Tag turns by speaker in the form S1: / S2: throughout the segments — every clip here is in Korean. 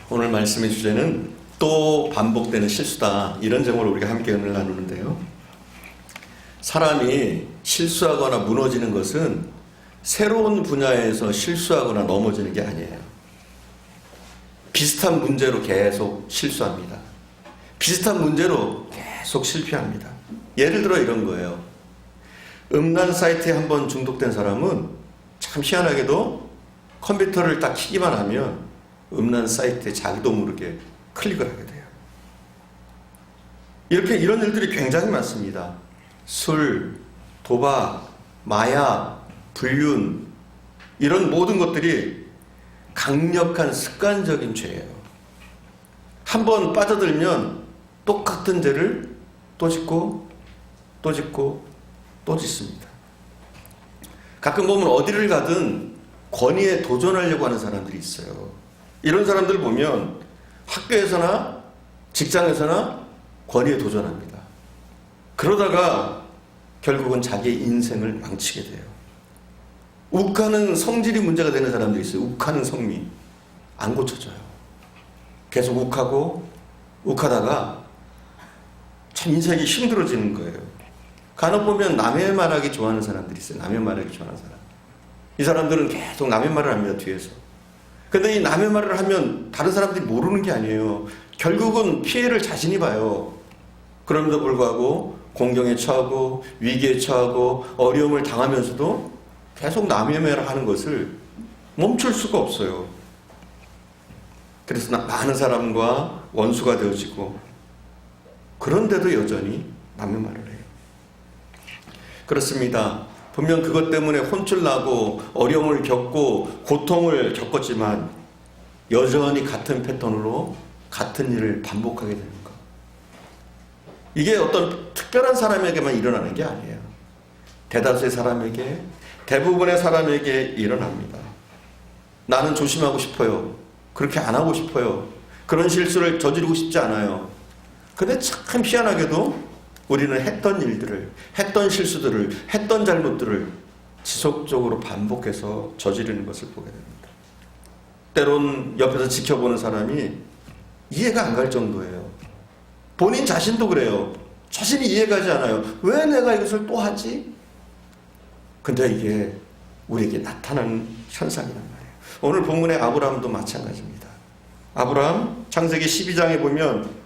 S1: 오늘 말씀의 주제는 또 반복되는 실수다, 이런 제목으로 우리가 함께 은혜를 나누는데요. 사람이 실수하거나 무너지는 것은 새로운 분야에서 실수하거나 넘어지는 게 아니에요. 비슷한 문제로 계속 실수합니다. 비슷한 문제로 계속 실패합니다. 예를 들어 이런 거예요. 음란 사이트에 한번 중독된 사람은 참 희한하게도 컴퓨터를 딱 키기만 하면 음란 사이트에 자기도 모르게 클릭을 하게 돼요. 이런 일들이 굉장히 많습니다. 술, 도박, 마약, 불륜, 이런 모든 것들이 강력한 습관적인 죄예요. 한번 빠져들면 똑같은 죄를 또 짓고 또 짓고 또 짓습니다. 가끔 보면 어디를 가든 권위에 도전하려고 하는 사람들이 있어요. 이런 사람들 보면 학교에서나 직장에서나 권위에 도전합니다. 그러다가 결국은 자기의 인생을 망치게 돼요. 욱하는 성질이 문제가 되는 사람들이 있어요. 욱하는 성미. 안 고쳐져요. 계속 욱하다가 참 인생이 힘들어지는 거예요. 간혹 보면 남의 말하기 좋아하는 사람들이 있어요. 남의 말하기 좋아하는 사람. 이 사람들은 계속 남의 말을 합니다. 뒤에서. 근데 이 남의 말을 하면 다른 사람들이 모르는 게 아니에요. 결국은 피해를 자신이 봐요. 그럼에도 불구하고 공경에 처하고 위기에 처하고 어려움을 당하면서도 계속 남의 말을 하는 것을 멈출 수가 없어요. 그래서 많은 사람과 원수가 되어지고, 그런데도 여전히 남의 말을 해요. 그렇습니다. 분명 그것 때문에 혼쭐 나고 어려움을 겪고 고통을 겪었지만 여전히 같은 패턴으로 같은 일을 반복하게 되는 것. 이게 어떤 특별한 사람에게만 일어나는 게 아니에요. 대다수의 사람에게, 대부분의 사람에게 일어납니다. 나는 조심하고 싶어요. 그렇게 안 하고 싶어요. 그런 실수를 저지르고 싶지 않아요. 근데 참 희한하게도 우리는 했던 일들을, 했던 실수들을, 했던 잘못들을 지속적으로 반복해서 저지르는 것을 보게 됩니다. 때론 옆에서 지켜보는 사람이 이해가 안 갈 정도예요. 본인 자신도 그래요. 자신이 이해가지 않아요. 왜 내가 이것을 또 하지? 근데 이게 우리에게 나타나는 현상이란 말이에요. 오늘 본문의 아브라함도 마찬가지입니다. 아브라함 창세기 12장에 보면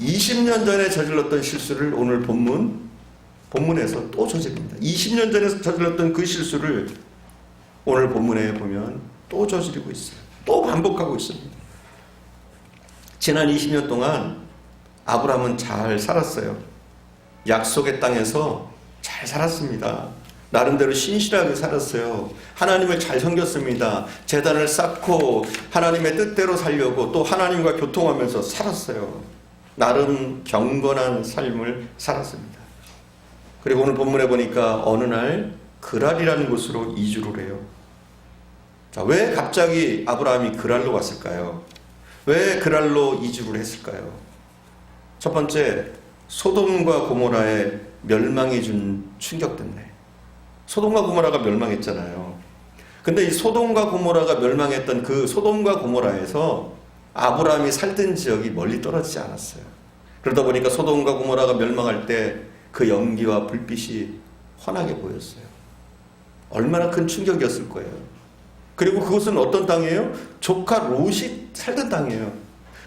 S1: 20년 전에 저질렀던 실수를 오늘 본문에서 또 저지릅니다. 20년 전에 저질렀던 그 실수를 오늘 본문에 보면 또 저지르고 있어요. 또 반복하고 있습니다. 지난 20년 동안 아브라함은 잘 살았어요. 약속의 땅에서 잘 살았습니다. 나름대로 신실하게 살았어요. 하나님을 잘 섬겼습니다. 제단을 쌓고 하나님의 뜻대로 살려고 또 하나님과 교통하면서 살았어요. 나름 경건한 삶을 살았습니다. 그리고 오늘 본문에 보니까 어느 날 그랄이라는 곳으로 이주를 해요. 자, 왜 갑자기 아브라함이 그랄로 왔을까요? 왜 그랄로 이주를 했을까요? 첫 번째, 소돔과 고모라의 멸망이 준 충격 때문에. 소돔과 고모라가 멸망했잖아요. 근데 이 소돔과 고모라가 멸망했던 그 소돔과 고모라에서 아브라함이 살던 지역이 멀리 떨어지지 않았어요. 그러다 보니까 소돔과 고모라가 멸망할 때 그 연기와 불빛이 환하게 보였어요. 얼마나 큰 충격이었을 거예요. 그리고 그곳은 어떤 땅이에요? 조카 롯이 살던 땅이에요.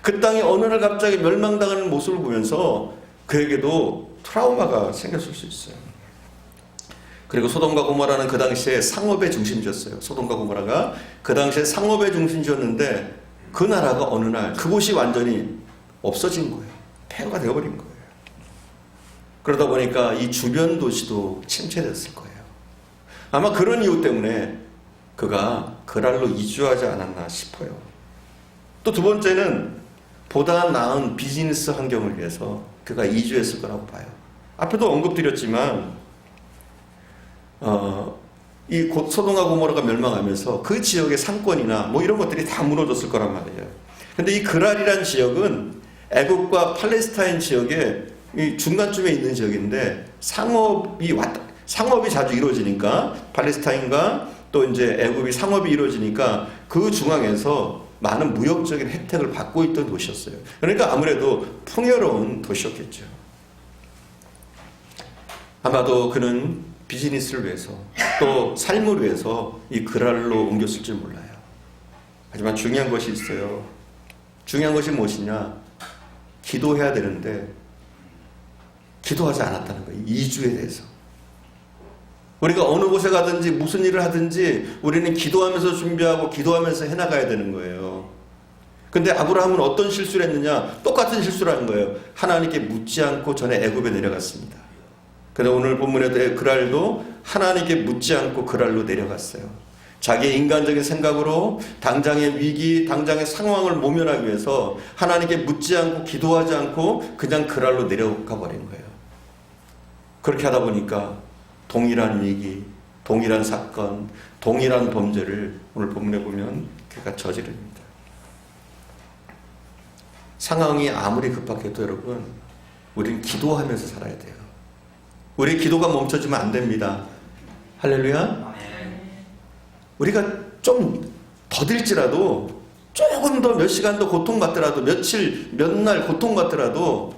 S1: 그 땅이 어느 날 갑자기 멸망당하는 모습을 보면서 그에게도 트라우마가 생겼을 수 있어요. 그리고 소돔과 고모라는 그 당시에 상업의 중심지였어요. 소돔과 고모라가 그 당시에 상업의 중심지였는데 그 나라가 어느 날 그곳이 완전히 없어진 거예요. 폐허가 되어버린 거예요. 그러다 보니까 이 주변 도시도 침체됐을 거예요. 아마 그런 이유 때문에 그가 그랄로 이주하지 않았나 싶어요. 또 두 번째는 보다 나은 비즈니스 환경을 위해서 그가 이주했을 거라고 봐요. 앞에도 언급드렸지만 이 곧 소돔과 고모라가 멸망하면서 그 지역의 상권이나 뭐 이런 것들이 다 무너졌을 거란 말이에요. 근데 이 그랄이란 지역은 애국과 팔레스타인 지역의 이 중간쯤에 있는 지역인데 상업이 자주 이루어지니까 팔레스타인과 또 이제 애국이 상업이 이루어지니까 그 중앙에서 많은 무역적인 혜택을 받고 있던 도시였어요. 그러니까 아무래도 풍요로운 도시였겠죠. 아마도 그는 비즈니스를 위해서 또 삶을 위해서 이 그랄로 옮겼을 줄 몰라요. 하지만 중요한 것이 있어요. 중요한 것이 무엇이냐? 기도해야 되는데 기도하지 않았다는 거예요. 이주에 대해서. 우리가 어느 곳에 가든지 무슨 일을 하든지 우리는 기도하면서 준비하고 기도하면서 해나가야 되는 거예요. 근데 아브라함은 어떤 실수를 했느냐? 똑같은 실수를 한 거예요. 하나님께 묻지 않고 전에 애굽에 내려갔습니다. 근데 오늘 본문에도 그랄도 하나님께 묻지 않고 그랄로 내려갔어요. 자기의 인간적인 생각으로 당장의 위기, 당장의 상황을 모면하기 위해서 하나님께 묻지 않고 기도하지 않고 그냥 그랄로 내려가 버린 거예요. 그렇게 하다 보니까 동일한 위기, 동일한 사건, 동일한 범죄를 오늘 본문에 보면 그가 저지릅니다. 상황이 아무리 급박해도 여러분, 우리는 기도하면서 살아야 돼요. 우리 기도가 멈춰지면 안 됩니다. 할렐루야. 우리가 좀 더딜지라도 조금 더 몇 시간 더 고통받더라도 며칠 몇 날 고통받더라도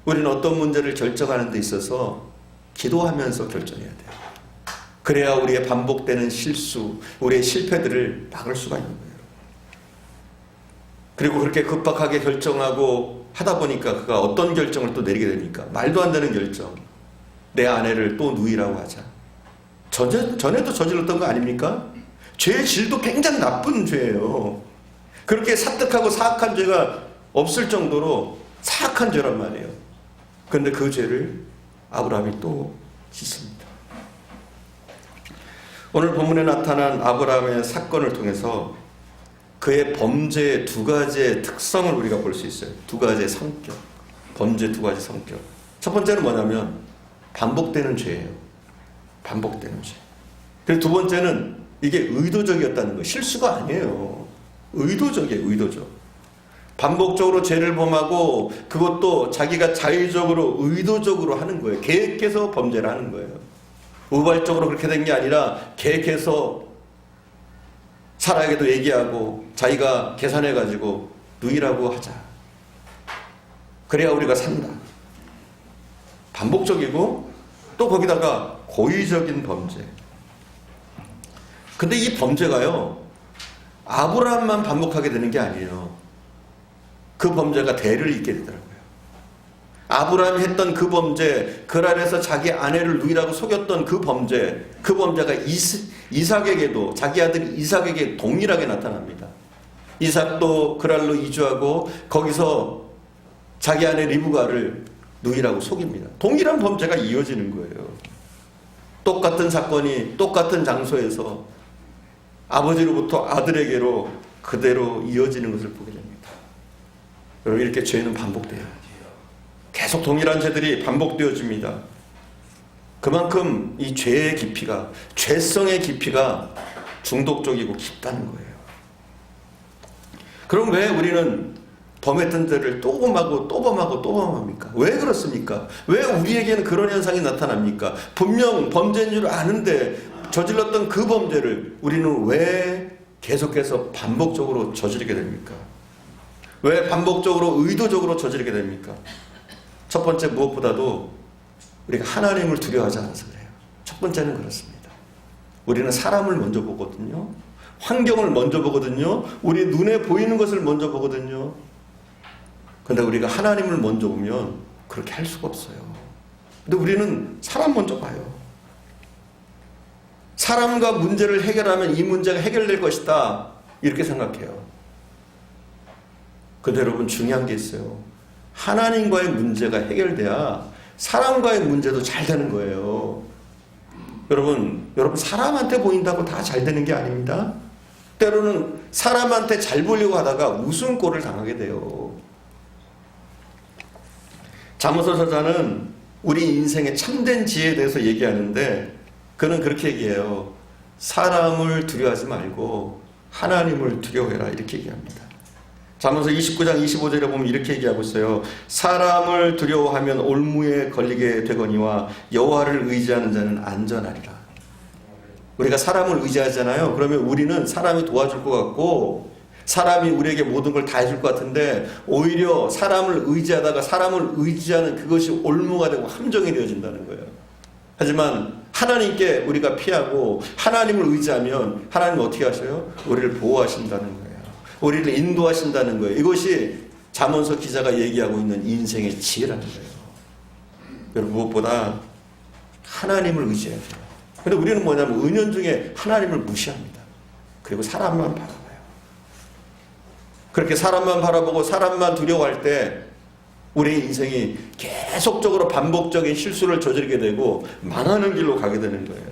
S1: 우리는 어떤 문제를 결정하는 데 있어서 기도하면서 결정해야 돼요. 그래야 우리의 반복되는 실수, 우리의 실패들을 막을 수가 있는 거예요. 그리고 그렇게 급박하게 결정하고 하다 보니까 그가 어떤 결정을 또 내리게 됩니까? 말도 안 되는 결정. 내 아내를 또 누이라고 하자. 전에도 저질렀던 거 아닙니까? 죄의 질도 굉장히 나쁜 죄예요. 그렇게 사특하고 사악한 죄가 없을 정도로 사악한 죄란 말이에요. 그런데 그 죄를 아브라함이 또 짓습니다. 오늘 본문에 나타난 아브라함의 사건을 통해서 그의 범죄의 두 가지의 특성을 우리가 볼 수 있어요. 두 가지의 성격. 범죄 두 가지 성격. 첫 번째는 뭐냐면 반복되는 죄예요. 반복되는 죄. 그리고 두 번째는 이게 의도적이었다는 거예요. 실수가 아니에요. 의도적이에요. 의도적. 반복적으로 죄를 범하고 그것도 자기가 자의적으로 의도적으로 하는 거예요. 계획해서 범죄를 하는 거예요. 우발적으로 그렇게 된 게 아니라 계획해서 사라에게도 얘기하고 자기가 계산해가지고 누이라고 하자. 그래야 우리가 산다. 반복적이고 또 거기다가 고의적인 범죄. 근데 이 범죄가요, 아브라함만 반복하게 되는 게 아니에요. 그 범죄가 대를 잇게 되더라고요. 아브라함이 했던 그 범죄, 그랄에서 자기 아내를 누이라고 속였던 그 범죄가 이삭에게도, 자기 아들 이삭에게 동일하게 나타납니다. 이삭도 그랄로 이주하고 거기서 자기 아내 리브가를 누이라고 속입니다. 동일한 범죄가 이어지는 거예요. 똑같은 사건이 똑같은 장소에서 아버지로부터 아들에게로 그대로 이어지는 것을 보게 됩니다. 여러분, 이렇게 죄는 반복돼요. 계속 동일한 죄들이 반복되어집니다. 그만큼 이 죄의 깊이가, 죄성의 깊이가 중독적이고 깊다는 거예요. 그럼 왜 우리는 범했던 죄를 또 범하고 또 범하고 또 범합니까? 왜 그렇습니까? 왜 우리에게는 그런 현상이 나타납니까? 분명 범죄인 줄 아는데 저질렀던 그 범죄를 우리는 왜 계속해서 반복적으로 저지르게 됩니까? 왜 반복적으로 의도적으로 저지르게 됩니까? 첫 번째, 무엇보다도 우리가 하나님을 두려워하지 않아서 그래요. 첫 번째는 그렇습니다. 우리는 사람을 먼저 보거든요. 환경을 먼저 보거든요. 우리 눈에 보이는 것을 먼저 보거든요. 근데 우리가 하나님을 먼저 보면 그렇게 할 수가 없어요. 근데 우리는 사람 먼저 봐요. 사람과 문제를 해결하면 이 문제가 해결될 것이다, 이렇게 생각해요. 근데 여러분, 중요한 게 있어요. 하나님과의 문제가 해결돼야 사람과의 문제도 잘 되는 거예요. 여러분 사람한테 보인다고 다 잘 되는 게 아닙니다. 때로는 사람한테 잘 보려고 하다가 웃음꼴을 당하게 돼요. 잠언서 저자는 우리 인생의 참된 지혜에 대해서 얘기하는데 그는 그렇게 얘기해요. 사람을 두려워하지 말고 하나님을 두려워해라, 이렇게 얘기합니다. 잠언서 29장 25절에 보면 이렇게 얘기하고 있어요. 사람을 두려워하면 올무에 걸리게 되거니와 여호와를 의지하는 자는 안전하리라. 우리가 사람을 의지하잖아요. 그러면 우리는 사람이 도와줄 것 같고 사람이 우리에게 모든 걸 다 해줄 것 같은데 오히려 사람을 의지하다가 사람을 의지하는 그것이 올무가 되고 함정이 되어진다는 거예요. 하지만 하나님께 우리가 피하고 하나님을 의지하면 하나님은 어떻게 하셔요? 우리를 보호하신다는 거예요. 우리를 인도하신다는 거예요. 이것이 잠언서 기자가 얘기하고 있는 인생의 지혜라는 거예요. 여러분, 무엇보다 하나님을 의지해야 돼요. 근데 우리는 뭐냐면 은연중에 하나님을 무시합니다. 그리고 사람만 바라봐요. 그렇게 사람만 바라보고 사람만 두려워할 때 우리의 인생이 계속적으로 반복적인 실수를 저지르게 되고 망하는 길로 가게 되는 거예요.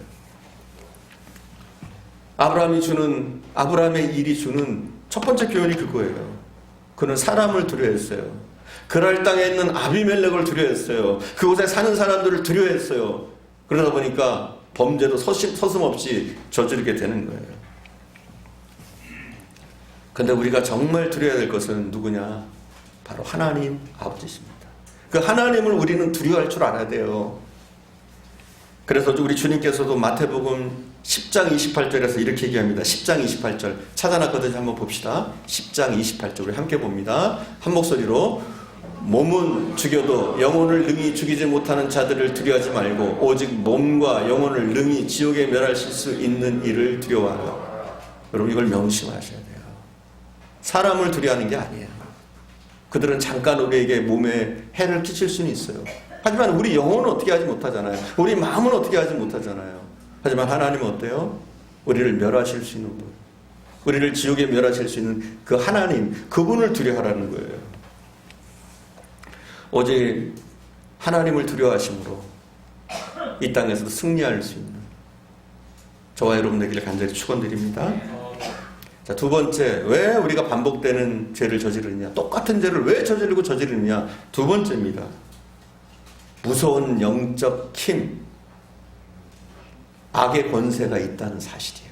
S1: 아브라함의 일이 주는 첫 번째 교훈이 그거예요. 그는 사람을 두려워했어요. 그랄 땅에 있는 아비멜렉을 두려워했어요. 그곳에 사는 사람들을 두려워했어요. 그러다 보니까 범죄도 서슴없이 저지르게 되는 거예요. 근데 우리가 정말 두려워야 될 것은 누구냐? 바로 하나님 아버지십니다. 그 하나님을 우리는 두려워할 줄 알아야 돼요. 그래서 우리 주님께서도 마태복음 10장 28절에서 이렇게 얘기합니다. 10장 28절 찾아놨거든요. 한번 봅시다. 10장 28절 우리 함께 봅니다. 한 목소리로 몸은 죽여도 영혼을 능히 죽이지 못하는 자들을 두려워하지 말고 오직 몸과 영혼을 능히 지옥에 멸하실 수 있는 이를 두려워하라. 여러분, 이걸 명심하셔야 돼요. 사람을 두려워하는 게 아니에요. 그들은 잠깐 우리에게 몸에 해를 끼칠 수는 있어요. 하지만 우리 영혼은 어떻게 하지 못하잖아요. 우리 마음은 어떻게 하지 못하잖아요. 하지만 하나님은 어때요? 우리를 멸하실 수 있는 분, 우리를 지옥에 멸하실 수 있는 그 하나님, 그분을 두려워하라는 거예요. 오직 하나님을 두려워하심으로 이 땅에서도 승리할 수 있는 저와 여러분 되기를 간절히 축원드립니다. 자, 두 번째, 왜 우리가 반복되는 죄를 저지르느냐? 똑같은 죄를 왜 저지르느냐? 두 번째입니다. 무서운 영적 힘, 악의 권세가 있다는 사실이에요.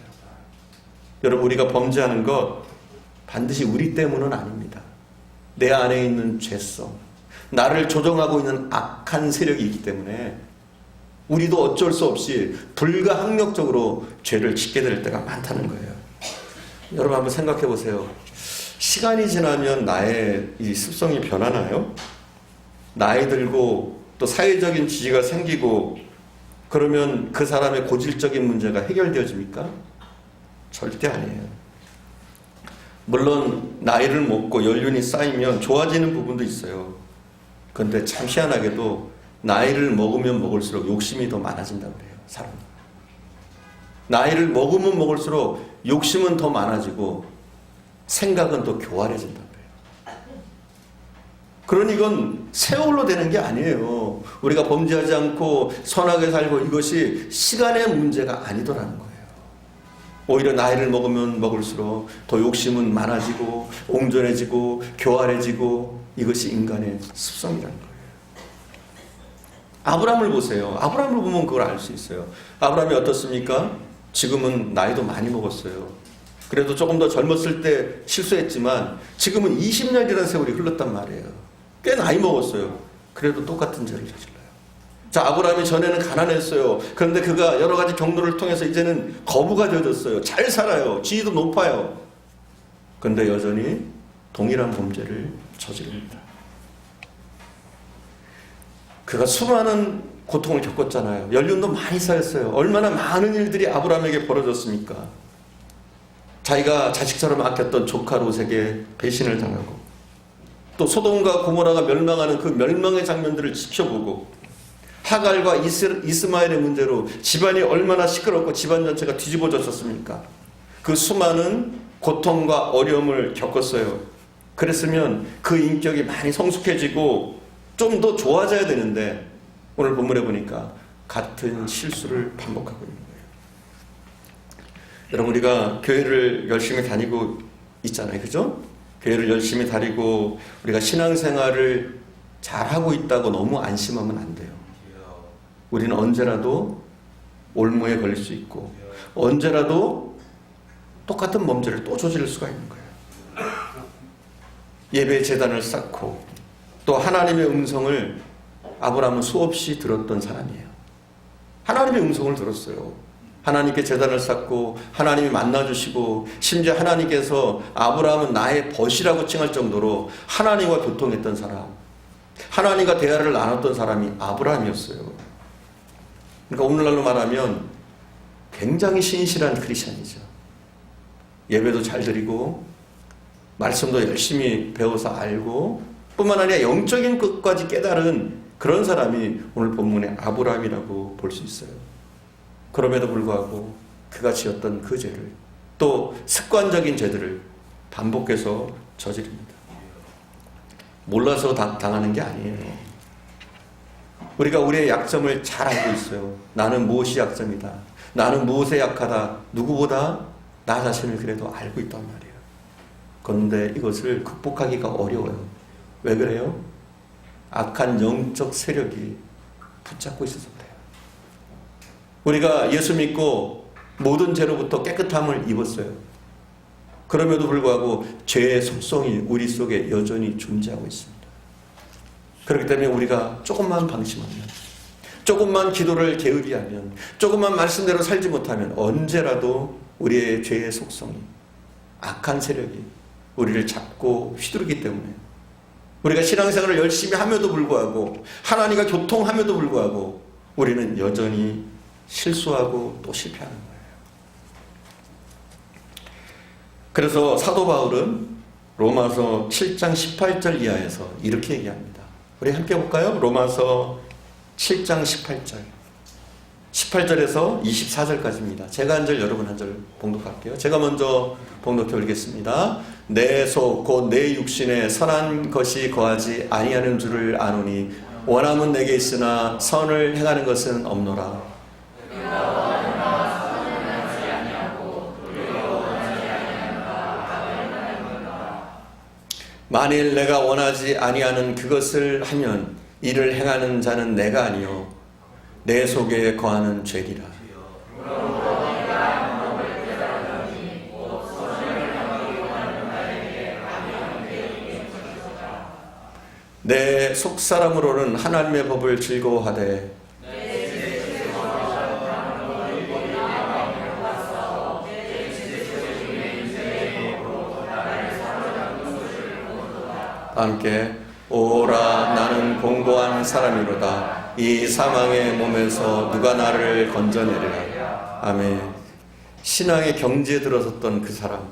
S1: 여러분, 우리가 범죄하는 것 반드시 우리 때문은 아닙니다. 내 안에 있는 죄성, 나를 조종하고 있는 악한 세력이 있기 때문에 우리도 어쩔 수 없이 불가항력적으로 죄를 짓게 될 때가 많다는 거예요. 여러분, 한번 생각해 보세요. 시간이 지나면 나의 이 습성이 변하나요? 나이 들고 또 사회적인 지지가 생기고 그러면 그 사람의 고질적인 문제가 해결되어집니까? 절대 아니에요. 물론 나이를 먹고 연륜이 쌓이면 좋아지는 부분도 있어요. 그런데 참 희한하게도 나이를 먹으면 먹을수록 욕심이 더 많아진다고 그래요. 사람은. 나이를 먹으면 먹을수록 욕심은 더 많아지고 생각은 더 교활해진다고 그래요. 그러니 이건 세월로 되는 게 아니에요. 우리가 범죄하지 않고 선하게 살고 이것이 시간의 문제가 아니더라는 거예요. 오히려 나이를 먹으면 먹을수록 더 욕심은 많아지고 옹졸해지고 교활해지고 이것이 인간의 습성이라는 거예요. 아브라함을 보세요. 아브라함을 보면 그걸 알 수 있어요. 아브라함이 어떻습니까? 지금은 나이도 많이 먹었어요. 그래도 조금 더 젊었을 때 실수했지만 지금은 20년이라는 세월이 흘렀단 말이에요. 꽤 나이 먹었어요. 그래도 똑같은 죄를 저질러요. 자, 아브라함이 전에는 가난했어요. 그런데 그가 여러 가지 경로를 통해서 이제는 거부가 되어졌어요. 잘 살아요. 지위도 높아요. 그런데 여전히 동일한 범죄를 저지릅니다. 그가 수많은 고통을 겪었잖아요. 연륜도 많이 쌓였어요. 얼마나 많은 일들이 아브라함에게 벌어졌습니까? 자기가 자식처럼 아꼈던 조카 롯에게 배신을 당하고 또 소돔과 고모라가 멸망하는 그 멸망의 장면들을 지켜보고 하갈과 이스마엘의 문제로 집안이 얼마나 시끄럽고 집안 전체가 뒤집어졌었습니까? 그 수많은 고통과 어려움을 겪었어요. 그랬으면 그 인격이 많이 성숙해지고 좀 더 좋아져야 되는데 오늘 본문에 보니까 같은 실수를 반복하고 있는 거예요. 여러분, 우리가 교회를 열심히 다니고 있잖아요. 그죠? 교회를 열심히 다니고 우리가 신앙생활을 잘하고 있다고 너무 안심하면 안 돼요. 우리는 언제라도 올무에 걸릴 수 있고 언제라도 똑같은 범죄를 또 저지를 수가 있는 거예요. 예배 재단을 쌓고 또 하나님의 음성을 아브라함은 수없이 들었던 사람이에요. 하나님의 음성을 들었어요. 하나님께 제단을 쌓고 하나님이 만나주시고 심지어 하나님께서 아브라함은 나의 벗이라고 칭할 정도로 하나님과 교통했던 사람, 하나님과 대화를 나눴던 사람이 아브라함이었어요. 그러니까 오늘날로 말하면 굉장히 신실한 크리스천이죠. 예배도 잘 드리고 말씀도 열심히 배워서 알고 뿐만 아니라 영적인 것까지 깨달은 그런 사람이 오늘 본문의 아브라함이라고 볼 수 있어요. 그럼에도 불구하고 그가 지었던 그 죄를, 또 습관적인 죄들을 반복해서 저지릅니다. 몰라서 당하는 게 아니에요. 우리가 우리의 약점을 잘 알고 있어요. 나는 무엇이 약점이다, 나는 무엇에 약하다, 누구보다 나 자신을 그래도 알고 있단 말이에요. 그런데 이것을 극복하기가 어려워요. 왜 그래요? 악한 영적 세력이 붙잡고 있어서 그래요. 우리가 예수 믿고 모든 죄로부터 깨끗함을 입었어요. 그럼에도 불구하고 죄의 속성이 우리 속에 여전히 존재하고 있습니다. 그렇기 때문에 우리가 조금만 방심하면, 조금만 기도를 게으리하면, 조금만 말씀대로 살지 못하면 언제라도 우리의 죄의 속성이, 악한 세력이 우리를 잡고 휘두르기 때문에 우리가 신앙생활을 열심히 함에도 불구하고 하나님과 교통함에도 불구하고 우리는 여전히 실수하고 또 실패하는 거예요. 그래서 사도 바울은 로마서 7장 18절 이하에서 이렇게 얘기합니다. 우리 함께 볼까요? 로마서 7장 18절. 18절에서 24절까지입니다. 제가 한 절, 여러분 한 절 봉독할게요. 제가 먼저 봉독해 올리겠습니다. 내 속 곧 내 육신에 선한 것이 거하지 아니하는 줄을 아노니 원함은 내게 있으나 선을 행하는 것은 없노라. 만일 내가 원하지 아니하는 그것을 하면 이를 행하는 자는 내가 아니요 내 속에 거하는 죄리라. 내 속사람으로는 하나님의 법을 즐거워하되 함께 오라 나는 공고한 사람이로다. 이 사망의 몸에서 누가 나를 건져내리라. 아멘. 신앙의 경지에 들어섰던 그 사람,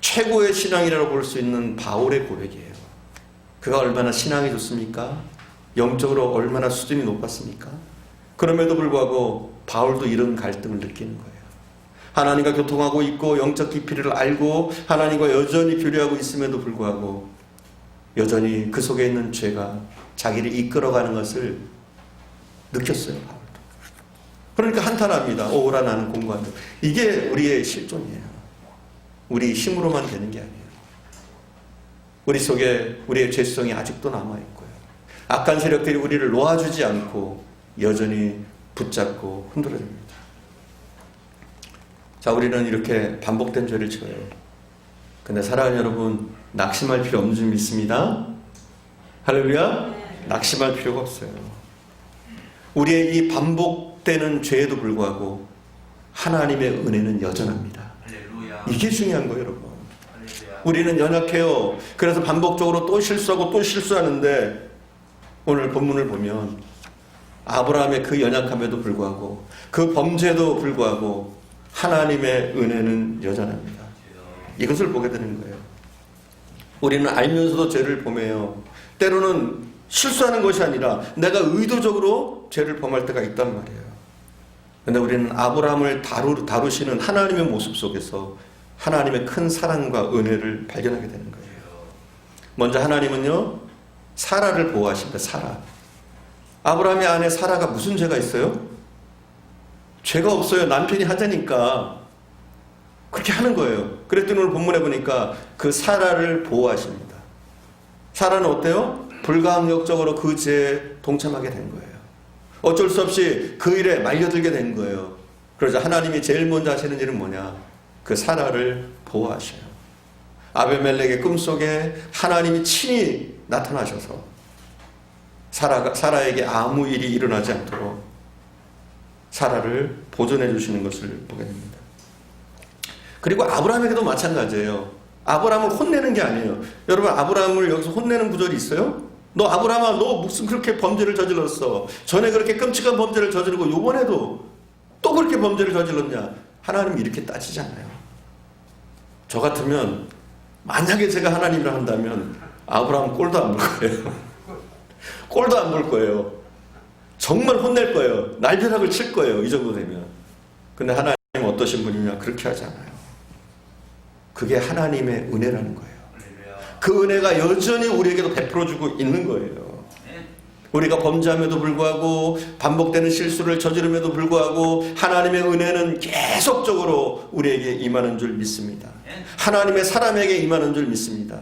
S1: 최고의 신앙이라고 볼 수 있는 바울의 고백이에요. 그가 얼마나 신앙이 좋습니까? 영적으로 얼마나 수준이 높았습니까? 그럼에도 불구하고 바울도 이런 갈등을 느끼는 거예요. 하나님과 교통하고 있고 영적 깊이를 알고 하나님과 여전히 교류하고 있음에도 불구하고 여전히 그 속에 있는 죄가 자기를 이끌어가는 것을 느꼈어요. 바울도. 그러니까 한탄합니다. 오라 나는 공고한다. 이게 우리의 실존이에요. 우리 힘으로만 되는 게 아니에요. 우리 속에 우리의 죄성이 아직도 남아있고요. 악한 세력들이 우리를 놓아주지 않고 여전히 붙잡고 흔들어줍니다. 자, 우리는 이렇게 반복된 죄를 지어요. 근데 사랑하는 여러분, 낙심할 필요 없는 줄 믿습니다. 할렐루야. 낙심할 필요가 없어요. 우리의 이 반복되는 죄에도 불구하고 하나님의 은혜는 여전합니다. 이게 중요한 거예요, 여러분. 우리는 연약해요. 그래서 반복적으로 또 실수하고 또 실수하는데 오늘 본문을 보면 아브라함의 그 연약함에도 불구하고 그 범죄에도 불구하고 하나님의 은혜는 여전합니다. 이것을 보게 되는 거예요. 우리는 알면서도 죄를 범해요. 때로는 실수하는 것이 아니라 내가 의도적으로 죄를 범할 때가 있단 말이에요. 그런데 우리는 아브라함을 다루시는 하나님의 모습 속에서 하나님의 큰 사랑과 은혜를 발견하게 되는 거예요. 먼저 하나님은요, 사라를 보호하십니다. 사라. 아브라함의 아내 사라가 무슨 죄가 있어요? 죄가 없어요. 남편이 하자니까 그렇게 하는 거예요. 그랬더니 오늘 본문에 보니까 그 사라를 보호하십니다. 사라는 어때요? 불가항력적으로 그 죄에 동참하게 된 거예요. 어쩔 수 없이 그 일에 말려들게 된 거예요. 그러자 하나님이 제일 먼저 하시는 일은 뭐냐? 그 사라를 보호하셔요. 아벨멜렉의 꿈속에 하나님이 친히 나타나셔서 사라에게 아무 일이 일어나지 않도록 사라를 보존해 주시는 것을 보게 됩니다. 그리고 아브라함에게도 마찬가지예요. 아브라함을 혼내는 게 아니에요. 여러분, 아브라함을 여기서 혼내는 구절이 있어요? 너 아브라함아, 너 무슨 그렇게 범죄를 저질렀어? 전에 그렇게 끔찍한 범죄를 저지르고 요번에도 또 그렇게 범죄를 저질렀냐? 하나님이 이렇게 따지잖아요. 저 같으면 만약에 제가 하나님을 한다면 아브라함 꼴도 안 볼 거예요. 꼴도 안 볼 거예요. 정말 혼낼 거예요. 날벼락을 칠 거예요. 이 정도 되면. 근데 하나님 어떠신 분이냐? 그렇게 하지 않아요. 그게 하나님의 은혜라는 거예요. 그 은혜가 여전히 우리에게도 베풀어주고 있는 거예요. 우리가 범죄함에도 불구하고 반복되는 실수를 저지름에도 불구하고 하나님의 은혜는 계속적으로 우리에게 임하는 줄 믿습니다. 하나님의 사람에게 임하는 줄 믿습니다.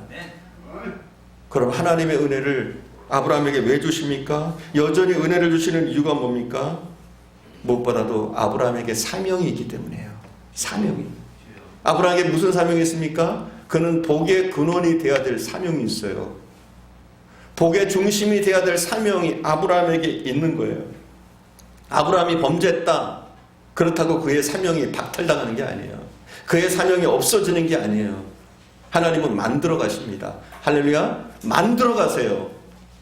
S1: 그럼 하나님의 은혜를 아브라함에게 왜 주십니까? 여전히 은혜를 주시는 이유가 뭡니까? 무엇보다도 아브라함에게 사명이 있기 때문이에요. 사명이. 아브라함에게 무슨 사명이 있습니까? 그는 복의 근원이 되어야 될 사명이 있어요. 복의 중심이 되어야 될 사명이 아브라함에게 있는 거예요. 아브라함이 범죄했다. 그렇다고 그의 사명이 박탈당하는 게 아니에요. 그의 사명이 없어지는 게 아니에요. 하나님은 만들어 가십니다. 할렐루야. 만들어 가세요.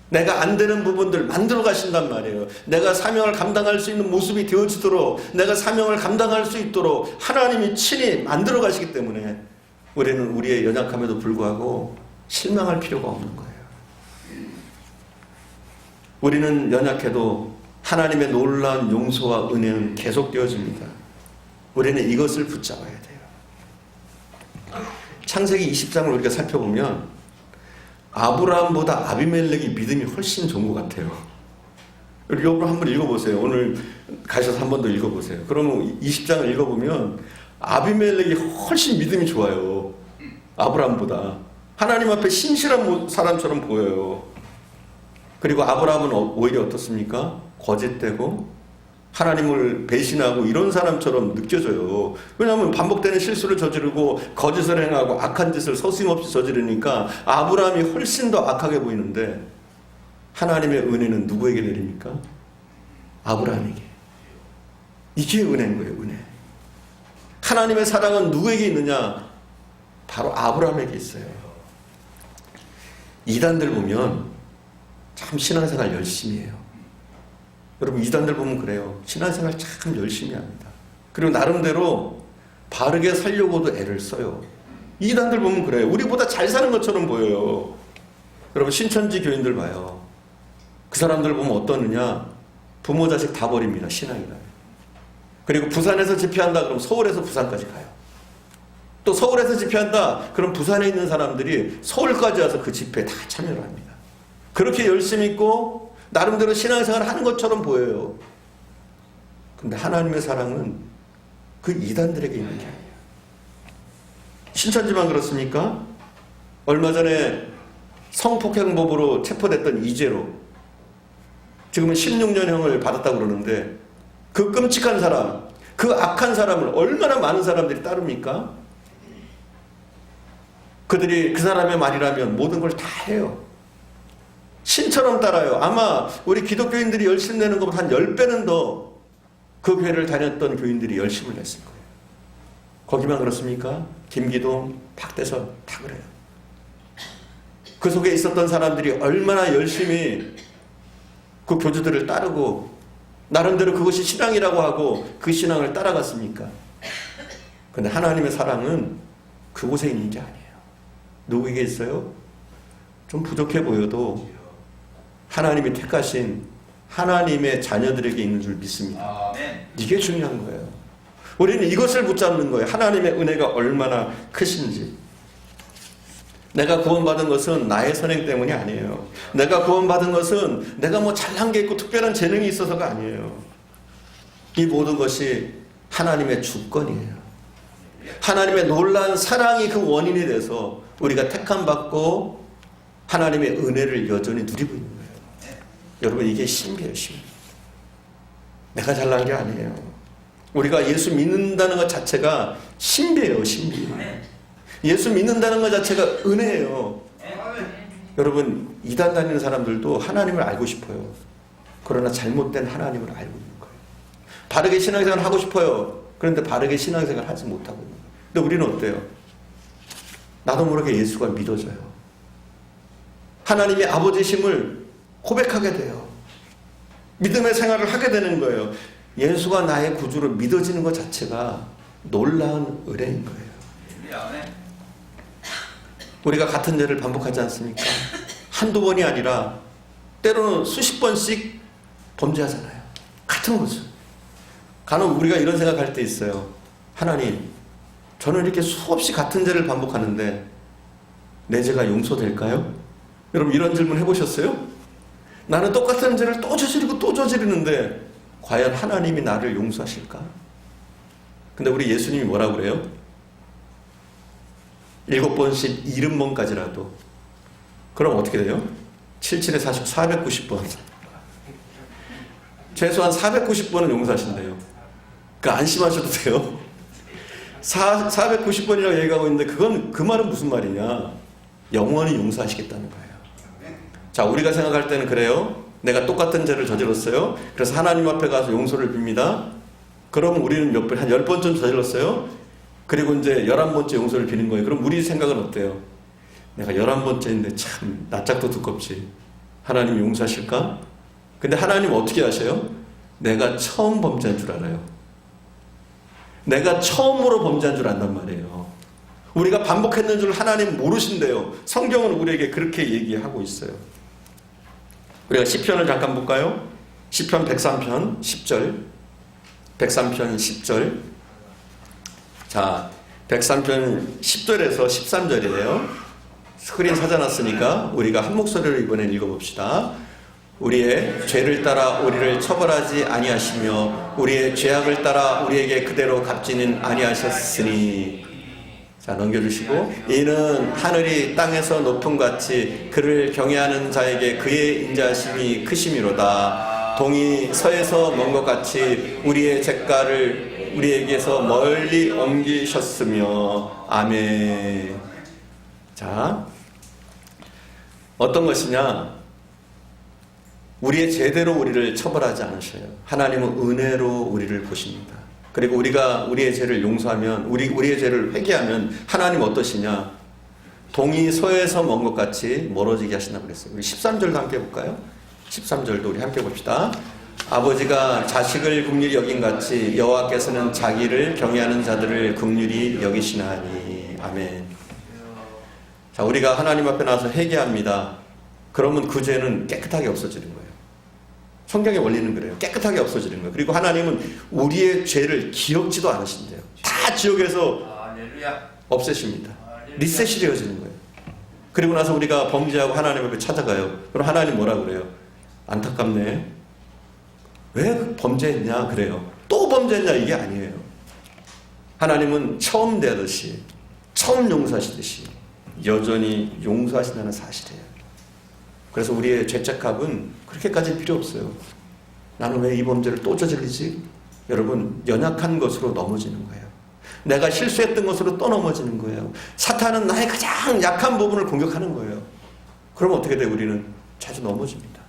S1: 내가 안 되는 부분들 만들어 가신단 말이에요. 내가 사명을 감당할 수 있는 모습이 되어지도록, 내가 사명을 감당할 수 있도록 하나님이 친히 만들어 가시기 때문에 우리는 우리의 연약함에도 불구하고 실망할 필요가 없는 거예요. 우리는 연약해도 하나님의 놀라운 용서와 은혜는 계속되어집니다. 우리는 이것을 붙잡아야 돼요. 창세기 20장을 우리가 살펴보면 아브라함보다 아비멜렉이 믿음이 훨씬 좋은 것 같아요. 여러분 한번 읽어보세요. 오늘 가셔서 한 번 더 읽어보세요. 그러면 20장을 읽어보면 아비멜렉이 훨씬 믿음이 좋아요. 아브라함보다. 하나님 앞에 신실한 사람처럼 보여요. 그리고 아브라함은 오히려 어떻습니까? 거짓되고 하나님을 배신하고 이런 사람처럼 느껴져요. 왜냐하면 반복되는 실수를 저지르고 거짓을 행하고 악한 짓을 서슴없이 저지르니까 아브라함이 훨씬 더 악하게 보이는데 하나님의 은혜는 누구에게 내립니까? 아브라함에게. 이게 은혜인 거예요. 은혜. 하나님의 사랑은 누구에게 있느냐? 바로 아브라함에게 있어요. 이단들 보면 참 신앙생활 열심히 해요. 여러분 이단들 보면 그래요. 신앙생활 참 열심히 합니다. 그리고 나름대로 바르게 살려고도 애를 써요. 이단들 보면 그래요. 우리보다 잘 사는 것처럼 보여요. 여러분 신천지 교인들 봐요. 그 사람들 보면 어떠느냐? 부모 자식 다 버립니다. 신앙이라. 그리고 부산에서 집회한다 그러면 서울에서 부산까지 가요. 또 서울에서 집회한다 그럼 부산에 있는 사람들이 서울까지 와서 그 집회에 다 참여를 합니다. 그렇게 열심히 있고 나름대로 신앙생활을 하는 것처럼 보여요. 근데 하나님의 사랑은 그 이단들에게 있는 게 아니에요. 신천지만 그렇습니까? 얼마 전에 성폭행범으로 체포됐던 이재로 지금은 16년형을 받았다고 그러는데 그 끔찍한 사람, 그 악한 사람을 얼마나 많은 사람들이 따릅니까? 그들이 그 사람의 말이라면 모든 걸 다 해요. 신처럼 따라요. 아마 우리 기독교인들이 열심 내는 것보다 한 10배는 더 그 교회를 다녔던 교인들이 열심을 냈을 거예요. 거기만 그렇습니까? 김기동, 박대선 다 그래요. 그 속에 있었던 사람들이 얼마나 열심히 그 교주들을 따르고 나름대로 그것이 신앙이라고 하고 그 신앙을 따라갔습니까? 근데 하나님의 사랑은 그곳에 있는 게 아니에요. 누구에게 있어요? 좀 부족해 보여도 하나님이 택하신 하나님의 자녀들에게 있는 줄 믿습니다. 이게 중요한 거예요. 우리는 이것을 붙잡는 거예요. 하나님의 은혜가 얼마나 크신지. 내가 구원받은 것은 나의 선행 때문이 아니에요. 내가 구원받은 것은 내가 뭐 잘난 게 있고 특별한 재능이 있어서가 아니에요. 이 모든 것이 하나님의 주권이에요. 하나님의 놀라운 사랑이 그 원인이 돼서 우리가 택함받고 하나님의 은혜를 여전히 누리고 있는 거예요. 여러분 이게 신비예요. 신비. 내가 잘난 게 아니에요. 우리가 예수 믿는다는 것 자체가 신비예요. 신비. 예수 믿는다는 것 자체가 은혜예요. 여러분 이단 다니는 사람들도 하나님을 알고 싶어요. 그러나 잘못된 하나님을 알고 있는 거예요. 바르게 신앙생활 하고 싶어요. 그런데 바르게 신앙생활 하지 못하고 있는 거예요. 근데 우리는 어때요? 나도 모르게 예수가 믿어져요. 하나님의 아버지심을 고백하게 돼요. 믿음의 생활을 하게 되는 거예요. 예수가 나의 구주로 믿어지는 것 자체가 놀라운 은혜인 거예요. 우리가 같은 죄를 반복하지 않습니까? 한두 번이 아니라 때로는 수십 번씩 범죄하잖아요. 같은 것을. 간혹 우리가 이런 생각할 때 있어요. 하나님, 저는 이렇게 수없이 같은 죄를 반복하는데 내 죄가 용서될까요? 여러분 이런 질문 해보셨어요? 나는 똑같은 죄를 또 저지르고 또 저지르는데 과연 하나님이 나를 용서하실까? 근데 우리 예수님이 뭐라고 그래요? 7번씩 70번까지라도. 그럼 어떻게 돼요? 77에 40, 490번. 최소한 490번은 용서하신대요. 그러니까 안심하셔도 돼요. 490번이라고 얘기하고 있는데 그 말은 무슨 말이냐? 영원히 용서하시겠다는 거예요. 자, 우리가 생각할 때는 그래요. 내가 똑같은 죄를 저질렀어요. 그래서 하나님 앞에 가서 용서를 빕니다. 그럼 우리는 몇 번, 한 10번쯤 저질렀어요. 그리고 이제 11번째 용서를 비는 거예요. 그럼 우리 생각은 어때요? 내가 11번째인데 참 낯짝도 두껍지. 하나님 용서하실까? 근데 하나님 어떻게 하셔요? 내가 처음 범죄한 줄 알아요. 내가 처음으로 범죄한 줄 안단 말이에요. 우리가 반복했는 줄 하나님 모르신대요. 성경은 우리에게 그렇게 얘기하고 있어요. 우리가 시편을 잠깐 볼까요? 시편 103편 10절. 103편 10절. 자, 103편 10절에서 13절이에요. 스크린 찾아놨으니까 우리가 한 목소리로 이번엔 읽어봅시다. 우리의 죄를 따라 우리를 처벌하지 아니하시며 우리의 죄악을 따라 우리에게 그대로 갚지는 아니하셨으니. 자, 넘겨주시고. 이는 하늘이 땅에서 높음같이 그를 경외하는 자에게 그의 인자심이 크심이로다. 동이 서에서 먼 것 같이 우리의 죄가를 우리에게서 멀리 옮기셨으며. 아멘. 자, 어떤 것이냐? 우리의 죄대로 우리를 처벌하지 않으셔요. 하나님은 은혜로 우리를 보십니다. 그리고 우리가 우리의 죄를 용서하면, 우리의 죄를 회개하면 하나님 어떠시냐? 동이 서에서 먼 것 같이 멀어지게 하신다고 그랬어요. 우리 13절도 함께 볼까요? 13절도 우리 함께 봅시다. 아버지가 자식을 긍휼히 여긴같이 여호와께서는 자기를 경외하는 자들을 긍휼히 여기시나니. 아멘. 자, 우리가 하나님 앞에 나와서 회개합니다. 그러면 그 죄는 깨끗하게 없어지는 거예요. 성경의 원리는 그래요. 깨끗하게 없어지는 거예요. 그리고 하나님은 우리의 죄를 기억지도 않으신대요. 다 지옥에서 없애십니다. 리셋이 되어지는 거예요. 그리고 나서 우리가 범죄하고 하나님 앞에 찾아가요. 그럼 하나님 뭐라 그래요? 안타깝네. 왜 범죄했냐? 그래요. 또 범죄했냐? 이게 아니에요. 하나님은 처음 대하듯이, 처음 용서하시듯이 여전히 용서하신다는 사실이에요. 그래서 우리의 죄책감은 그렇게까지 필요 없어요. 나는 왜 이 범죄를 또 저지르지? 여러분, 연약한 것으로 넘어지는 거예요. 내가 실수했던 것으로 또 넘어지는 거예요. 사탄은 나의 가장 약한 부분을 공격하는 거예요. 그럼 어떻게 돼요? 우리는 자주 넘어집니다.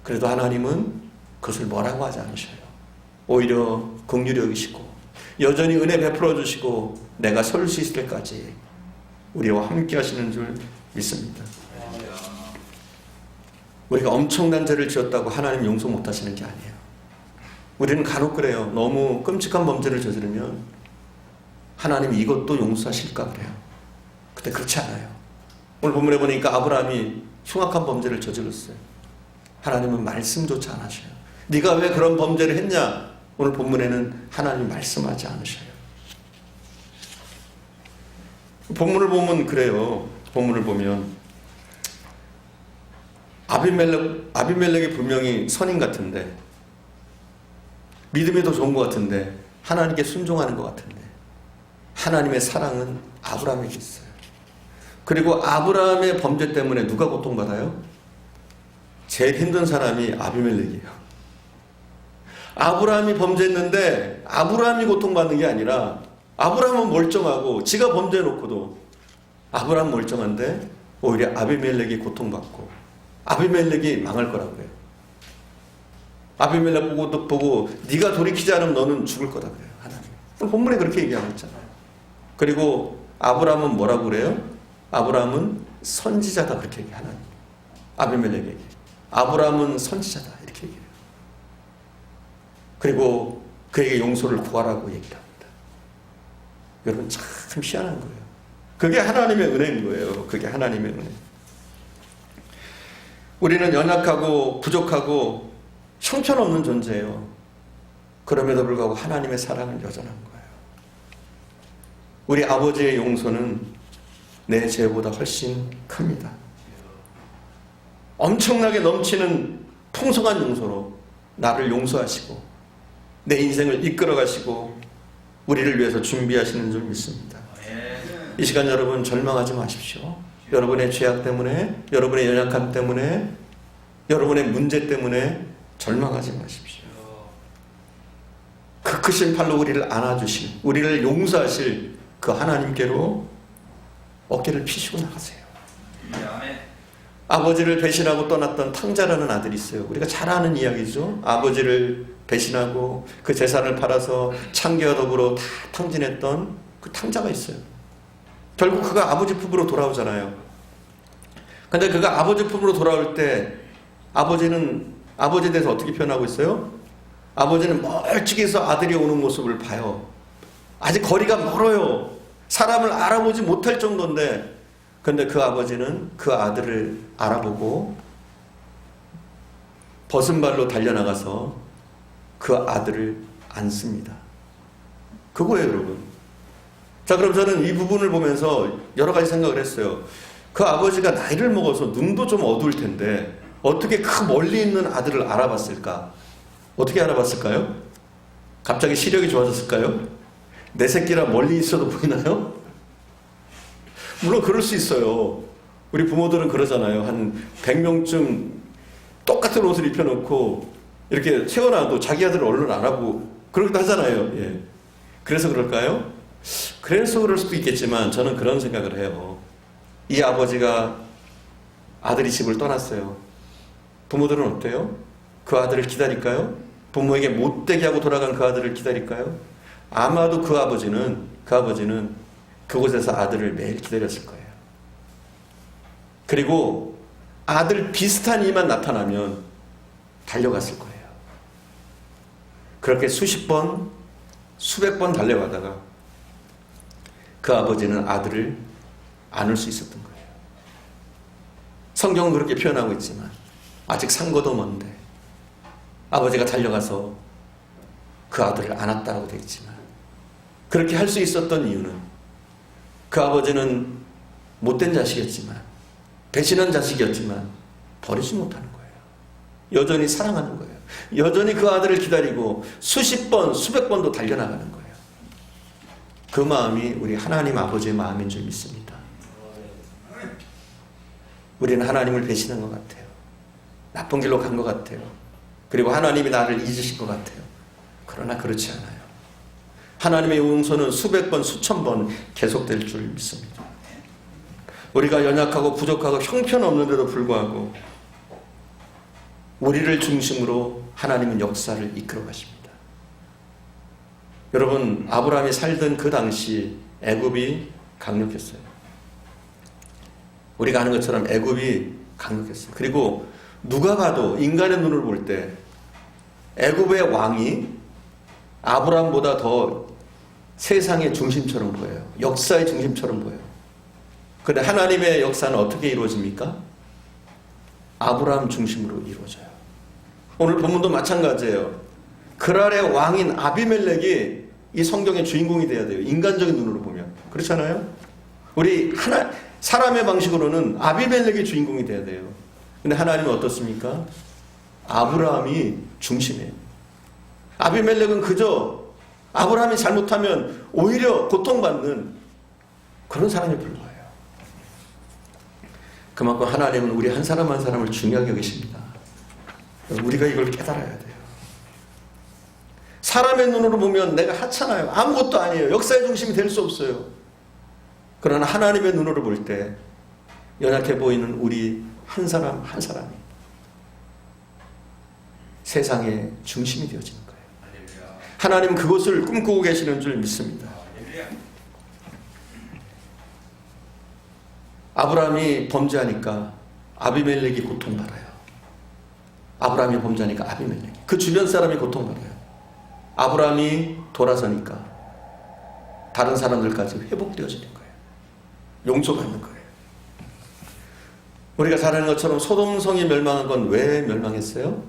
S1: 그래도 하나님은 그것을 뭐라고 하지 않으셔요. 오히려 긍휼히 여기시고 여전히 은혜 베풀어 주시고 내가 설 수 있을 때까지 우리와 함께 하시는 줄 믿습니다. 우리가 엄청난 죄를 지었다고 하나님 용서 못 하시는 게 아니에요. 우리는 간혹 그래요. 너무 끔찍한 범죄를 저지르면 하나님 이것도 용서하실까 그래요. 근데 그렇지 않아요. 오늘 본문에 보니까 아브라함이 흉악한 범죄를 저질렀어요. 하나님은 말씀조차 안 하셔요. 네가 왜 그런 범죄를 했냐? 오늘 본문에는 하나님 말씀하지 않으셔요. 본문을 보면 그래요. 본문을 보면 아비멜렉이 분명히 선인 같은데, 믿음이 더 좋은 것 같은데, 하나님께 순종하는 것 같은데, 하나님의 사랑은 아브라함에게 있어요. 그리고 아브라함의 범죄 때문에 누가 고통받아요? 제일 힘든 사람이 아비멜렉이에요. 아브라함이 범죄했는데 아브라함이 고통받는 게 아니라, 아브라함은 멀쩡하고 지가 범죄해놓고도 아브라함 멀쩡한데 오히려 아비멜렉이 고통받고 아비멜렉이 망할 거라고 그래요. 아비멜렉 보고 네가 돌이키지 않으면 너는 죽을 거다 그래요. 하나님. 본문에 그렇게 얘기하고 있잖아요. 그리고 아브라함은 뭐라고 그래요? 아브라함은 선지자다 그렇게 얘기해요. 하나님. 아비멜렉에게. 아브라함은 선지자다 이렇게 얘기해요. 그리고 그에게 용서를 구하라고 얘기를 합니다. 여러분 참 희한한 거예요. 그게 하나님의 은혜인 거예요. 그게 하나님의 은혜. 우리는 연약하고 부족하고 형편없는 존재예요. 그럼에도 불구하고 하나님의 사랑은 여전한 거예요. 우리 아버지의 용서는 내 죄보다 훨씬 큽니다. 엄청나게 넘치는 풍성한 용서로 나를 용서하시고 내 인생을 이끌어 가시고 우리를 위해서 준비하시는 줄 믿습니다. 이 시간 여러분 절망하지 마십시오. 여러분의 죄악 때문에, 여러분의 연약함 때문에, 여러분의 문제 때문에 절망하지 마십시오. 그 크신 팔로 우리를 안아주실, 우리를 용서하실 그 하나님께로 어깨를 피시고 나가세요. 아버지를 배신하고 떠났던 탕자라는 아들이 있어요. 우리가 잘 아는 이야기죠. 아버지를 배신하고 그 재산을 팔아서 창기와 더불어 다 탕진했던 그 탕자가 있어요. 결국 그가 아버지 품으로 돌아오잖아요. 근데 그가 아버지 품으로 돌아올 때 아버지에 대해서 어떻게 표현하고 있어요? 아버지는 멀찍이서 아들이 오는 모습을 봐요. 아직 거리가 멀어요. 사람을 알아보지 못할 정도인데, 근데 그 아버지는 그 아들을 알아보고 벗은 발로 달려나가서 그 아들을 안습니다. 그거예요, 여러분. 자, 그럼 저는 이 부분을 보면서 여러 가지 생각을 했어요. 그 아버지가 나이를 먹어서 눈도 좀 어두울 텐데 어떻게 그 멀리 있는 아들을 알아봤을까? 어떻게 알아봤을까요? 갑자기 시력이 좋아졌을까요? 내 새끼라 멀리 있어도 보이나요? 물론 그럴 수 있어요. 우리 부모들은 그러잖아요. 한 100명쯤 똑같은 옷을 입혀놓고 이렇게 세워놔도 자기 아들을 얼른 알아보고 그러기도 하잖아요. 예. 그래서 그럴까요? 그래서 그럴 수도 있겠지만 저는 그런 생각을 해요. 이 아버지가 아들이 집을 떠났어요. 부모들은 어때요? 그 아들을 기다릴까요? 부모에게 못되게 하고 돌아간 그 아들을 기다릴까요? 아마도 그 아버지는 그곳에서 아들을 매일 기다렸을 거예요. 그리고 아들 비슷한 이만 나타나면 달려갔을 거예요. 그렇게 수십 번, 수백 번 달려가다가 그 아버지는 아들을 안을 수 있었던 거예요. 성경은 그렇게 표현하고 있지만 아직 상고도 먼데 아버지가 달려가서 그 아들을 안았다고 되어 있지만 그렇게 할 수 있었던 이유는 그 아버지는 못된 자식이었지만 배신한 자식이었지만 버리지 못하는 거예요. 여전히 사랑하는 거예요. 여전히 그 아들을 기다리고 수십 번, 수백 번도 달려나가는 거예요. 그 마음이 우리 하나님 아버지의 마음인 줄 믿습니다. 우리는 하나님을 배신한 것 같아요. 나쁜 길로 간 것 같아요. 그리고 하나님이 나를 잊으신 것 같아요. 그러나 그렇지 않아요. 하나님의 용서는 수백 번, 수천 번 계속될 줄 믿습니다. 우리가 연약하고 부족하고 형편없는데도 불구하고 우리를 중심으로 하나님은 역사를 이끌어 가십니다. 여러분, 아브라함이 살던 그 당시 애굽이 강력했어요. 우리가 아는 것처럼 애굽이 강력했어요. 그리고 누가 봐도 인간의 눈을 볼 때 애굽의 왕이 아브라함보다 더 세상의 중심처럼 보여요. 역사의 중심처럼 보여요. 그런데 하나님의 역사는 어떻게 이루어집니까? 아브라함 중심으로 이루어져요. 오늘 본문도 마찬가지예요. 그랄의 왕인 아비멜렉이 이 성경의 주인공이 돼야 돼요. 인간적인 눈으로 보면. 그렇잖아요? 우리 사람의 방식으로는 아비멜렉이 주인공이 돼야 돼요. 근데 하나님은 어떻습니까? 아브라함이 중심이에요. 아비멜렉은 그저 아브라함이 잘못하면 오히려 고통받는 그런 사람이 불과해요. 그만큼 하나님은 우리 한 사람 한 사람을 중요하게 여기십니다. 우리가 이걸 깨달아야 돼요. 사람의 눈으로 보면 내가 하찮아요. 아무것도 아니에요. 역사의 중심이 될 수 없어요. 그러나 하나님의 눈으로 볼 때 연약해 보이는 우리 한 사람 한 사람이 세상의 중심이 되어지는 거예요. 하나님은 그것을 꿈꾸고 계시는 줄 믿습니다. 아브라함이 범죄하니까 아비멜렉이 고통받아요. 아브라함이 범죄하니까 아비멜렉, 그 주변 사람이 고통받아요. 아브라함이 돌아서니까 다른 사람들까지 회복되어지는 거예요. 용서받는 거예요. 우리가 잘 아는 것처럼 소돔성이 멸망한 건 왜 멸망했어요?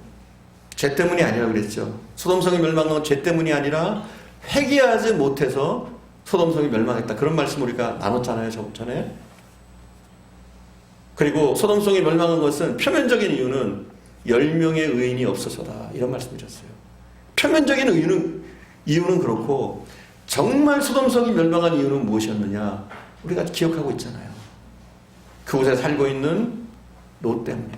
S1: 죄 때문이 아니라 그랬죠. 소돔성이 멸망한 건 죄 때문이 아니라 회개하지 못해서 소돔성이 멸망했다. 그런 말씀 우리가 나눴잖아요, 전에. 그리고 소돔성이 멸망한 것은 표면적인 이유는 10명의 의인이 없어서다. 이런 말씀드렸어요. 표면적인 이유는 그렇고 정말 소돔성이 멸망한 이유는 무엇이었느냐? 우리가 기억하고 있잖아요. 그곳에 살고 있는 롯 때문에.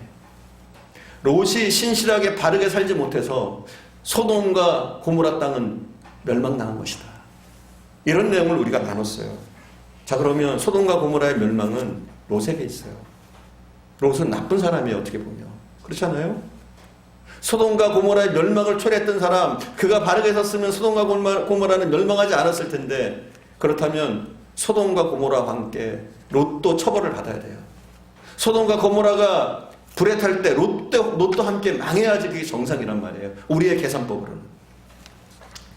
S1: 롯이 신실하게 바르게 살지 못해서 소돔과 고모라 땅은 멸망당한 것이다. 이런 내용을 우리가 나눴어요. 자, 그러면 소돔과 고모라의 멸망은 롯에게 있어요. 롯은 나쁜 사람이에요, 어떻게 보면. 그렇잖아요? 소돔과 고모라의 멸망을 초래했던 사람, 그가 바르게 섰으면 소돔과 고모라는 멸망하지 않았을 텐데, 그렇다면 소돔과 고모라와 함께 롯도 처벌을 받아야 돼요. 소돔과 고모라가 불에 탈 때 롯도 함께 망해야지 그게 정상이란 말이에요. 우리의 계산법으로는.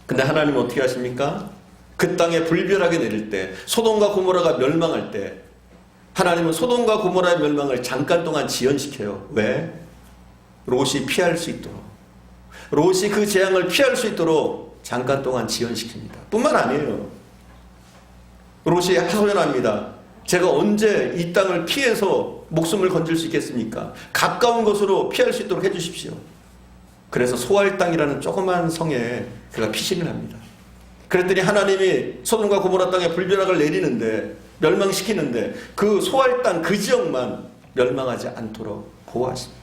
S1: 근데 하나님은 어떻게 하십니까? 그 땅에 불벼락이 내릴 때, 소돔과 고모라가 멸망할 때, 하나님은 소돔과 고모라의 멸망을 잠깐 동안 지연시켜요. 왜? 롯이 피할 수 있도록. 롯이 그 재앙을 피할 수 있도록 잠깐 동안 지연시킵니다. 뿐만 아니에요. 롯이 하소연합니다. 제가 언제 이 땅을 피해서 목숨을 건질 수 있겠습니까? 가까운 곳으로 피할 수 있도록 해주십시오. 그래서 소알 땅이라는 조그만 성에 그가 피신을 합니다. 그랬더니 하나님이 소돔과 고모라 땅에 불벼락을 내리는데, 멸망시키는데 그 소알 땅 그 지역만 멸망하지 않도록 보호하십니다.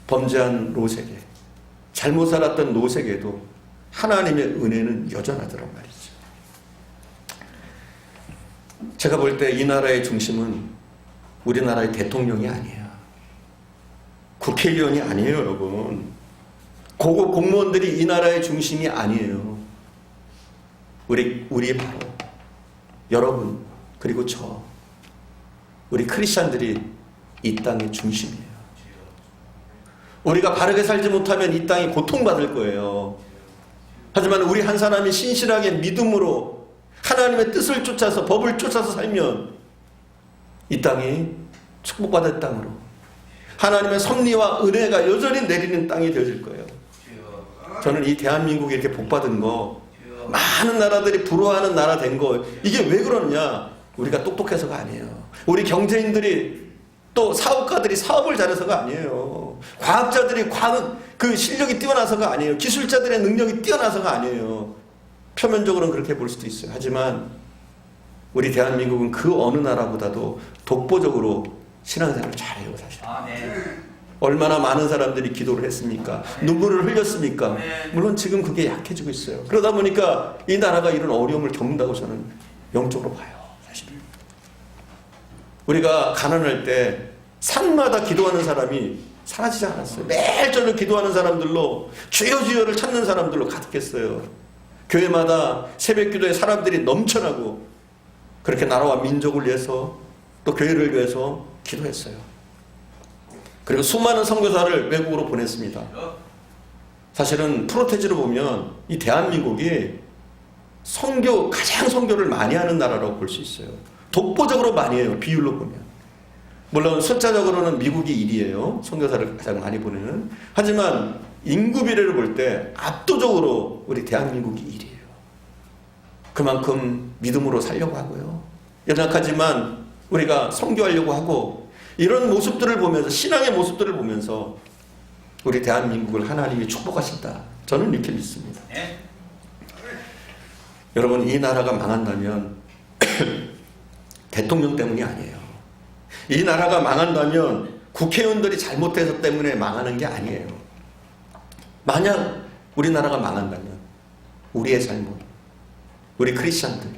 S1: 범죄한 롯에게, 잘못 살았던 롯에게도 하나님의 은혜는 여전하더란 말이죠. 제가 볼 때 이 나라의 중심은 우리나라의 대통령이 아니에요. 국회의원이 아니에요, 여러분. 고급 공무원들이 이 나라의 중심이 아니에요. 우리 바로 여러분, 그리고 우리 크리스찬들이 이 땅의 중심이에요. 우리가 바르게 살지 못하면 이 땅이 고통받을 거예요. 하지만 우리 한 사람이 신실하게 믿음으로 하나님의 뜻을 쫓아서, 법을 쫓아서 살면 이 땅이 축복받을 땅으로, 하나님의 섭리와 은혜가 여전히 내리는 땅이 되어질 거예요. 저는 이 대한민국이 이렇게 복받은 거, 많은 나라들이 부러워하는 나라 된 거, 이게 왜 그러느냐? 우리가 똑똑해서가 아니에요. 우리 경제인들이, 또 사업가들이 사업을 잘해서가 아니에요. 과학자들이 그 실력이 뛰어나서가 아니에요. 기술자들의 능력이 뛰어나서가 아니에요. 표면적으로는 그렇게 볼 수도 있어요. 하지만 우리 대한민국은 그 어느 나라보다도 독보적으로 신앙생활을 잘해요, 사실. 얼마나 많은 사람들이 기도를 했습니까? 눈물을 흘렸습니까? 물론 지금 그게 약해지고 있어요. 그러다 보니까 이 나라가 이런 어려움을 겪는다고 저는 영적으로 봐요, 사실. 우리가 가난할 때 산마다 기도하는 사람이 사라지지 않았어요. 매일 저녁 기도하는 사람들로, 주여 주여를 찾는 사람들로 가득했어요. 교회마다 새벽 기도에 사람들이 넘쳐나고, 그렇게 나라와 민족을 위해서, 또 교회를 위해서 기도했어요. 그리고 수많은 선교사를 외국으로 보냈습니다. 사실은 프로테지로 보면 이 대한민국이 가장 선교를 많이 하는 나라라고 볼 수 있어요. 독보적으로 많이 해요, 비율로 보면. 물론 숫자적으로는 미국이 1위예요. 선교사를 가장 많이 보내는. 하지만 인구 비례를 볼 때 압도적으로 우리 대한민국이 1위예요. 그만큼 믿음으로 살려고 하고요. 연약하지만 우리가 선교하려고 하고, 이런 모습들을 보면서, 신앙의 모습들을 보면서 우리 대한민국을 하나님이 축복하신다, 저는 이렇게 믿습니다. 여러분, 이 나라가 망한다면 대통령 때문이 아니에요. 이 나라가 망한다면 국회의원들이 잘못해서 때문에 망하는 게 아니에요. 만약 우리나라가 망한다면 우리의 잘못, 우리 크리스찬들,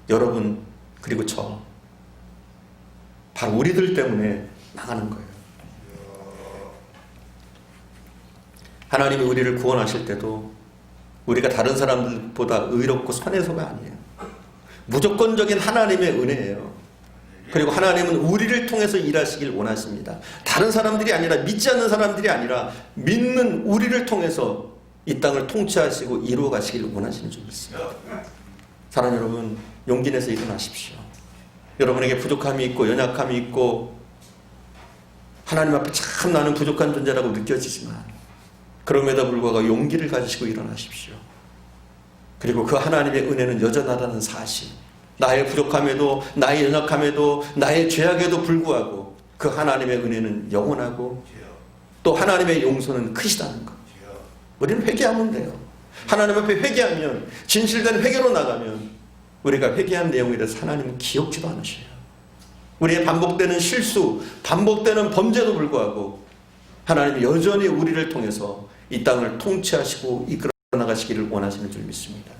S1: 여러분, 그리고 바로 우리들 때문에 망하는 거예요. 하나님이 우리를 구원하실 때도 우리가 다른 사람들보다 의롭고 선해서가 아니에요. 무조건적인 하나님의 은혜예요. 그리고 하나님은 우리를 통해서 일하시길 원하십니다. 다른 사람들이 아니라, 믿지 않는 사람들이 아니라 믿는 우리를 통해서 이 땅을 통치하시고 이루어 가시길 원하시는 줄 믿습니다. 사랑하는 여러분, 용기 내서 일어나십시오. 여러분에게 부족함이 있고 연약함이 있고 하나님 앞에 참 나는 부족한 존재라고 느껴지지만 그럼에도 불구하고 용기를 가지시고 일어나십시오. 그리고 그 하나님의 은혜는 여전하다는 사실, 나의 부족함에도 나의 연약함에도 나의 죄악에도 불구하고 그 하나님의 은혜는 영원하고 또 하나님의 용서는 크시다는 것. 우리는 회개하면 돼요. 하나님 앞에 회개하면, 진실된 회개로 나가면 우리가 회개한 내용에 대해서 하나님은 기억지도 않으셔요. 우리의 반복되는 실수, 반복되는 범죄도 불구하고 하나님이 여전히 우리를 통해서 이 땅을 통치하시고 이끌어 나가시기를 원하시는 줄 믿습니다.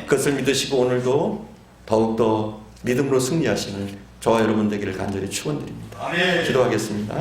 S1: 그것을 믿으시고 오늘도 더욱더 믿음으로 승리하시는 저와 여러분 되기를 간절히 축원드립니다. 기도하겠습니다.